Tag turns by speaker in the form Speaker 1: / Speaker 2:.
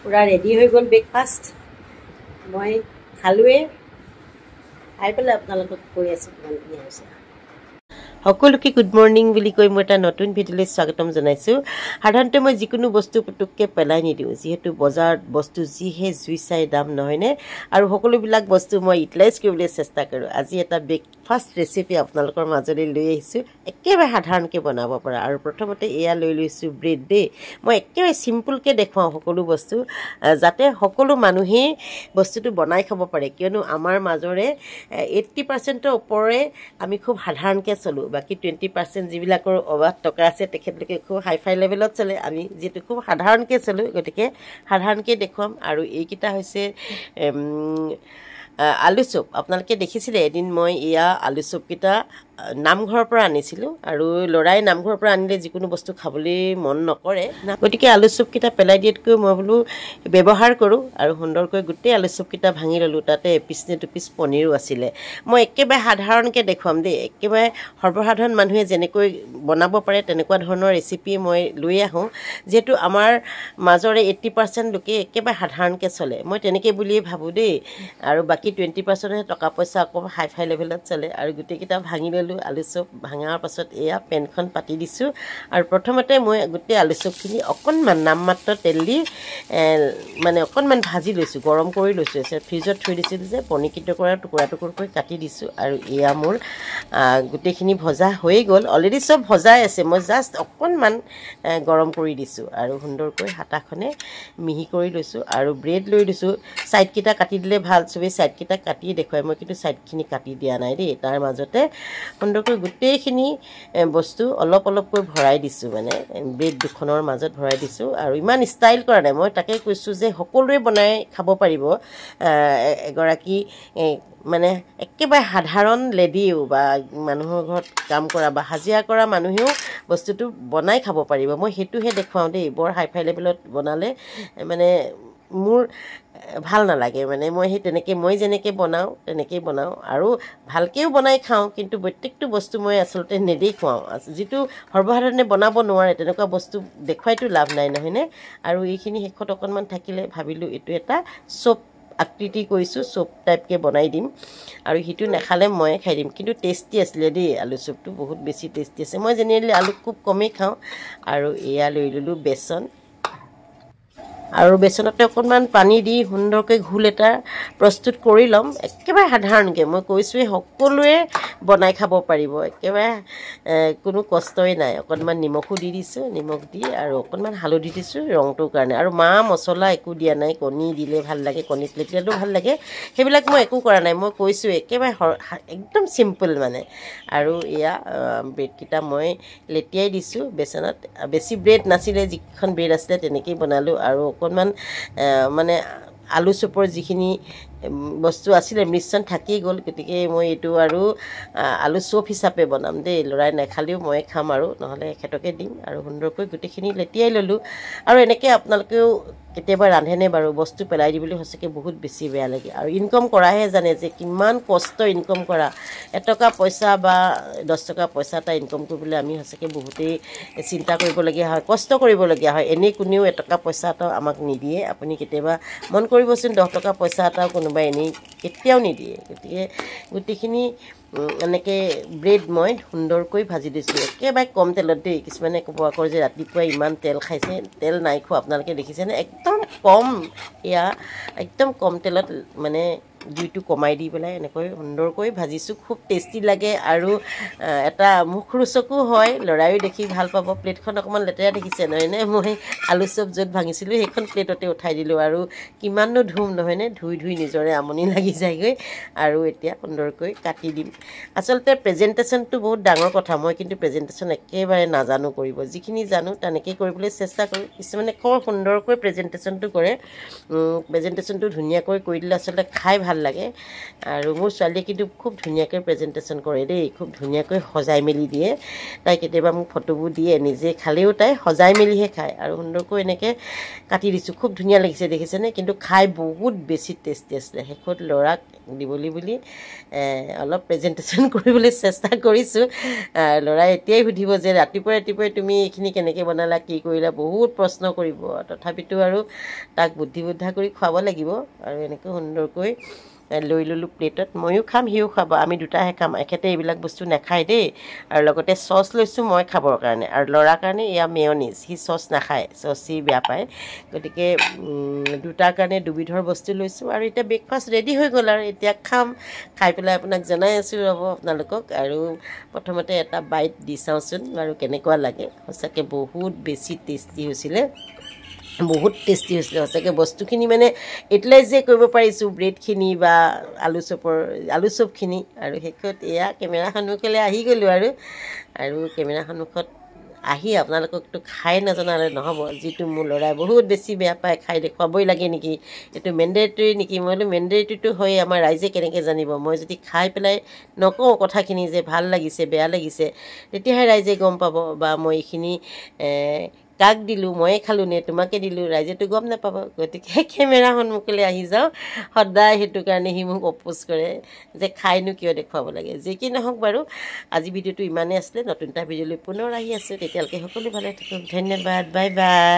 Speaker 1: পুৰা ৰেডি হৈ গ'ল ব্ৰেকফাষ্ট মই খালোৱে খাই পেলাই আপোনালোকক কৈ আছোঁ কিমানখিনি হৈছে সকলোকে গুড মৰ্নিং বুলি কৈ মই এটা নতুন ভিডিঅ'লৈ স্বাগতম জনাইছোঁ সাধাৰণতে মই যিকোনো বস্তু পুটুককৈ পেলাই নিদিওঁ যিহেতু বজাৰত বস্তু যিহে জুই চাই দাম নহয়নে আৰু সকলোবিলাক বস্তু মই ইউটিলাইজ কৰিবলৈ চেষ্টা কৰোঁ আজি এটা ব্ৰেকফাষ্ট ৰেচিপি আপোনালোকৰ মাজলৈ লৈ আহিছোঁ একেবাৰে সাধাৰণকৈ বনাব পৰা আৰু প্ৰথমতে এয়া লৈ লৈছোঁ ব্ৰেড দেই মই একেবাৰে চিম্পুলকৈ দেখুৱাওঁ সকলো বস্তু যাতে সকলো মানুহেই বস্তুটো বনাই খাব পাৰে কিয়নো আমাৰ মাজৰে 80%ৰ ওপৰে আমি খুব সাধাৰণকৈ চলোঁ বাকি 20% যিবিলাকৰ অভাৱ টকা আছে তেখেতলোকে খুব হাইফাই লেভেলত চলে আমি যেটো খুব সাধাৰণকৈ চলো গতিকে সাধাৰণকৈ দেখুৱাম আৰু এইকেইটা হৈছে আলু চপ আপোনালোকে দেখিছিলে এদিন মই এয়া আলু চপকেইটা নামঘৰৰ পৰা আনিছিলোঁ আৰু লৰাই নামঘৰৰ পৰা আনিলে যিকোনো বস্তু খাবলৈ মন নকৰে গতিকে আলু চপকেইটা পেলাই দিয়াতকৈ মই বোলো ব্যৱহাৰ কৰোঁ আৰু সুন্দৰকৈ গোটেই আলু চপকেইটা ভাঙি ল'লোঁ তাতে এপিচ নে দুপিচ পনীৰো আছিলে মই একেবাৰে সাধাৰণকৈ দেখুৱাম দেই একেবাৰে সৰ্বসাধাৰণ মানুহে যেনেকৈ বনাব পাৰে তেনেকুৱা ধৰণৰ ৰেচিপি মই লৈ আহোঁ যিহেতু আমাৰ মাজৰে 80% লোকে একেবাৰে সাধাৰণকৈ চলে মই তেনেকৈ বুলিয়েই ভাবোঁ দেই আৰু বাকী 20%হে টকা পইচা আকৌ হাইফাই লেভেলত চলে আৰু গোটেইকেইটা ভাঙি আলু চপ ভাঙাৰ পাছত এয়া পেনখন পাতি দিছোঁ আৰু প্ৰথমতে মই গোটেই আলু চপখিনি অকণমান নামমাত্ৰ তেল দি মানে অকণমান ভাজি লৈছোঁ গৰম কৰি লৈছোঁ ফ্ৰিজত থৈ দিছিলোঁ যে পনীৰ টুকুৰা টুকুৰকৈ কাটি দিছোঁ আৰু এয়া মোৰ গোটেইখিনি ভজা হৈ গ'ল অলৰেডি চব ভজাই আছে মই জাষ্ট অকণমান গৰম কৰি দিছোঁ আৰু সুন্দৰকৈ হাতাখনে মিহি কৰি লৈছোঁ আৰু ব্ৰেড লৈ দিছোঁ ছাইডকেইটা কাটি দিলে ভাল চবেই ছাইডকেইটা কাটি দেখুৱাই মই কিন্তু ছাইডখিনি কাটি দিয়া নাই দেই তাৰ মাজতে সুন্দৰকৈ গোটেইখিনি বস্তু অলপ অলপকৈ ভৰাই দিছোঁ মানে ব্ৰেড দুখনৰ মাজত ভৰাই দিছোঁ আৰু ইমান ষ্টাইল কৰা নাই মই তাকে কৈছোঁ যে সকলোৱে বনাই খাব পাৰিব এগৰাকী মানে একেবাৰে সাধাৰণ লেডিও বা মানুহৰ ঘৰত কাম কৰা বা হাজিৰা কৰা মানুহেও বস্তুটো বনাই খাব পাৰিব মই সেইটোহে দেখুৱাওঁ দেই বৰ হাইফাই লেভেলত বনালে মানে মোৰ ভাল নালাগে মানে মই সেই তেনেকৈ মই যেনেকৈ বনাওঁ তেনেকৈয়ে বনাওঁ আৰু ভালকৈও বনাই খাওঁ কিন্তু প্ৰত্যেকটো বস্তু মই আচলতে নেদেখুৱাওঁ যিটো সৰ্বসাধাৰণে বনাব নোৱাৰে তেনেকুৱা বস্তু দেখুৱাইতো লাভ নাই নহয়নে আৰু এইখিনি শেষত অকণমান থাকিলে ভাবিলোঁ এইটো এটা চপ আকৃতি কৰিছোঁ চপ টাইপকৈ বনাই দিম আৰু সিটো নাখালে ময়ে খাই দিম কিন্তু টেষ্টি আছিলে দেই আলু চপটো বহুত বেছি টেষ্টি আছে মই জেনেৰেলি আলু খুব কমেই খাওঁ আৰু এয়া লৈ ল'লোঁ বেচন আৰু বেচনতে অকণমান পানী দি সুন্দৰকৈ ঘোল এটা প্ৰস্তুত কৰি ল'ম একেবাৰে সাধাৰণকৈ মই কৈছোঁৱেই সকলোৱে বনাই খাব পাৰিব একেবাৰে কোনো কষ্টই নাই অকণমান নিমখো দি দিছোঁ নিমখ দি আৰু অকণমান হালধি দিছোঁ ৰংটোৰ কাৰণে আৰু মা মছলা একো দিয়া নাই কণী দিলে ভাল লাগে কণী দিলেতো ভাল লাগে সেইবিলাক মই একো কৰা নাই মই কৈছোঁ একেবাৰে একদম চিম্পল মানে আৰু এয়া ব্ৰেডকেইটা মই লেটিয়াই দিছোঁ বেচনত বেছি ব্ৰেড নাছিলে যিখন ব্ৰেড আছিলে তেনেকৈয়ে বনালোঁ আৰু অকণমান মানে আলু চপৰ যিখিনি বস্তু আছিলে মিশ্ৰণ থাকি গ'ল গতিকে মই এইটো আৰু আলু চপ হিচাপে বনাম দেই ল'ৰাই নাখালেও মই খাম আৰু নহ'লে এখেতকে দিম আৰু সুন্দৰকৈ গোটেইখিনি লেটিয়াই ল'লোঁ আৰু এনেকৈ আপোনালোকেও কেতিয়াবা ৰান্ধেনে বাৰু বস্তু পেলাই দিবলৈ সঁচাকৈ বহুত বেছি বেয়া লাগে আৰু ইনকম কৰাহে জানে যে কিমান কষ্ট ইনকম কৰা এটকা পইচা বা 10 টকা পইচা এটা ইনকম কৰিবলৈ আমি সঁচাকৈ বহুতেই চিন্তা কৰিবলগীয়া হয় কষ্ট কৰিবলগীয়া হয় এনেই কোনেও এটকা পইচা এটাও আমাক নিদিয়ে আপুনি কেতিয়াবা মন কৰিবচোন 10 টকা পইচা এটাও কোনোবাই এনেই কেতিয়াও নিদিয়ে গতিকে গোটেইখিনি এনেকৈ ব্ৰেড মই সুন্দৰকৈ ভাজি দিছোঁ একেবাৰে কম তেলত দেই কিছুমানে ক'ব আকৌ যে ৰাতিপুৱাই ইমান তেল খাইছে তেল নাই খোৱা আপোনালোকে দেখিছেনে একদম কম এয়া একদম কম তেলত মানে জুইটো কমাই দি পেলাই এনেকৈ সুন্দৰকৈ ভাজিছোঁ খুব টেষ্টি লাগে আৰু এটা মুখৰোচকো হয় ল'ৰায়ো দেখি ভাল পাব প্লেটখন অকণমান লেতেৰা দেখিছে নহয়নে মই আলু চপ য'ত ভাঙিছিলোঁ সেইখন প্লেটতে উঠাই দিলোঁ আৰু কিমাননো ধুম নহয়নে ধুই নিজৰে আমনি লাগি যায়গৈ আৰু এতিয়া সুন্দৰকৈ কাটি দিম আচলতে প্ৰেজেণ্টেশ্যনটো বহুত ডাঙৰ কথা মই কিন্তু প্ৰেজেণ্টেশ্যন একেবাৰে নাজানো কৰিব যিখিনি জানো তেনেকৈ কৰিবলৈ চেষ্টা কৰোঁ কিছুমানে খুব সুন্দৰকৈ প্ৰেজেণ্টেশ্যনটো কৰে প্ৰেজেণ্টেশ্যনটো ধুনীয়াকৈ কৰি দিলে আচলতে খাই ভাল ভাল লাগে আৰু মোৰ ছোৱালীয়ে কিন্তু খুব ধুনীয়াকৈ প্ৰেজেণ্টেশ্যন কৰে দেই খুব ধুনীয়াকৈ সজাই মেলি দিয়ে তাই কেতিয়াবা মোক ফটোবোৰ দিয়ে নিজে খালেও তাই সজাই মেলিহে খায় আৰু সুন্দৰকৈ এনেকৈ কাটি দিছোঁ খুব ধুনীয়া লাগিছে দেখিছেনে কিন্তু খাই বহুত বেছি টেষ্টি আছিলে শেষত ল'ৰাক দিবলৈ বুলি অলপ প্ৰেজেণ্টেশ্যন কৰিবলৈ চেষ্টা কৰিছোঁ ল'ৰাই এতিয়াই সুধিব যে ৰাতিপুৱাই তুমি এইখিনি কেনেকৈ বনালা কি কৰিলা বহুত প্ৰশ্ন কৰিব তথাপিতো আৰু তাক বুদ্ধিবুদ্ধা কৰি খুৱাব লাগিব আৰু এনেকৈ সুন্দৰকৈ লৈ ল'লোঁ প্লেটত ময়ো খাম সিও খাব আমি দুটাহে খাম এখেতে এইবিলাক বস্তু নাখায় দেই আৰু লগতে চচ লৈছোঁ মই খাবৰ কাৰণে আৰু ল'ৰাৰ কাৰণে এয়া মেয়নিজ সি চচ নাখায় চচ সি বেয়া পায় গতিকে দুটাৰ কাৰণে দুবিধৰ বস্তু লৈছোঁ আৰু এতিয়া ব্ৰেকফাষ্ট ৰেডি হৈ গ'ল আৰু এতিয়া খাম খাই পেলাই আপোনাক জনাই আছোঁ ৰ'ব আপোনালোকক আৰু প্ৰথমতে এটা বাইট দি চাওঁচোন বাৰু কেনেকুৱা লাগে সঁচাকৈ বহুত বেছি টেষ্টি হৈছিলে বহুত টেষ্টি হৈছিলে সঁচাকৈ বস্তুখিনি মানে ইউটিলাইজ যে কৰিব পাৰিছোঁ ব্ৰেডখিনি বা আলু চপখিনি আৰু শেষত এয়া কেমেৰা সন্মুখলৈ আহি গ'লোঁ আৰু কেমেৰা সন্মুখত আহি আপোনালোককতো খাই নজনালে নহ'ব যিটো মোৰ ল'ৰাই বহুত বেছি বেয়া পায় খাই দেখুৱাবই লাগে নেকি এইটো মেণ্ডেটৰী নেকি মই বোলো মেণ্ডেটৰীটো হয় আমাৰ ৰাইজে কেনেকৈ জানিব মই যদি খাই পেলাই নকওঁ কথাখিনি যে ভাল লাগিছে বেয়া লাগিছে তেতিয়াহে ৰাইজে গম পাব বা মই এইখিনি কাক দিলোঁ ময়ে খালোঁ নে তোমাকে দিলোঁ ৰাইজেতো গম নাপাব গতিকে কেমেৰা সন্মুখলৈ আহি যাওঁ সদায় সেইটো কাৰণে সি মোক অপ'জ কৰে যে খাইনো কিয় দেখুৱাব লাগে যি কি নহওক বাৰু আজি ভিডিঅ'টো ইমানেই আছিলে নতুন এটা ভিডিঅ'লৈ পুনৰ আহি আছোঁ তেতিয়ালৈকে সকলো ভালে থাকক ধন্যবাদ বাই বাই